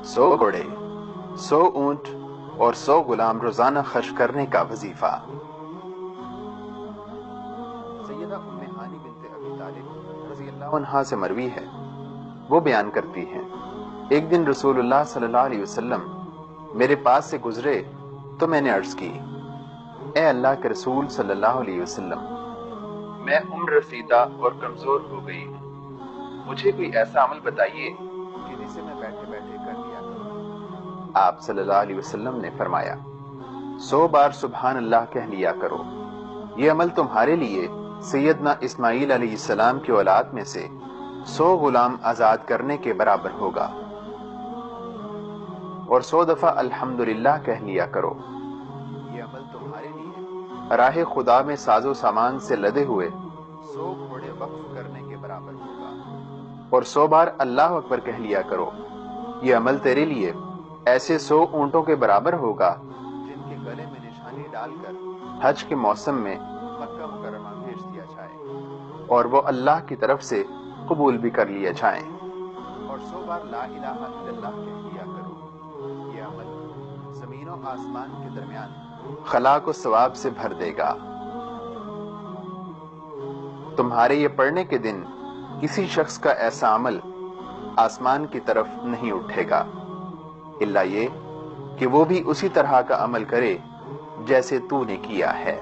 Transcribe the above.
100 گھوڑے، 100 اونٹ اور 100 غلام روزانہ خرچ کرنے کا وظیفہ۔ سیدہ ام ہانی بنت ابی طالب رضی اللہ عنہا سے مروی ہے، وہ بیان کرتی ہیں، ایک دن رسول اللہ صلی اللہ علیہ وسلم میرے پاس سے گزرے تو میں نے عرض کی، اے اللہ کے رسول صلی اللہ علیہ وسلم، میں عمر رسیدہ اور کمزور ہو گئی ہوں، مجھے کوئی ایسا عمل بتائیے کہ جسے میں بیٹھے بیٹھے کر لیا کروں۔ آپ صلی اللہ علیہ وسلم نے فرمایا، 100 بار سبحان اللہ کہہ لیا کرو، یہ عمل تمہارے لیے سیدنا اسماعیل علیہ السلام کی اولاد میں سے 100 غلام آزاد کرنے کے برابر ہوگا، اور 100 دفعہ الحمدللہ کہہ لیا کرو، یہ عمل تمہارے لیے راہ خدا میں ساز و سامان سے لدے ہوئے 100 گھوڑے وقف کرنے کے برابر ہوگا، اور 100 بار اللہ اکبر کہہ لیا کرو، یہ عمل تیرے لیے ایسے 100 اونٹوں کے برابر ہوگا جن کے گلے میں نشانی ڈال کر حج کے موسم میں مکہ مکرمہ بھیج دیا جائے، اور وہ اللہ کی طرف سے قبول بھی کر لیے جائیں، اور 100 بار لا الہ الا اللہ کہہ لیا کرو، یہ عمل زمین و آسمان کے درمیان خلا کو ثواب سے بھر دے گا۔ تمہارے یہ پڑھنے کے دن کسی شخص کا ایسا عمل آسمان کی طرف نہیں اٹھے گا الا یہ کہ وہ بھی اسی طرح کا عمل کرے جیسے تو نے کیا ہے۔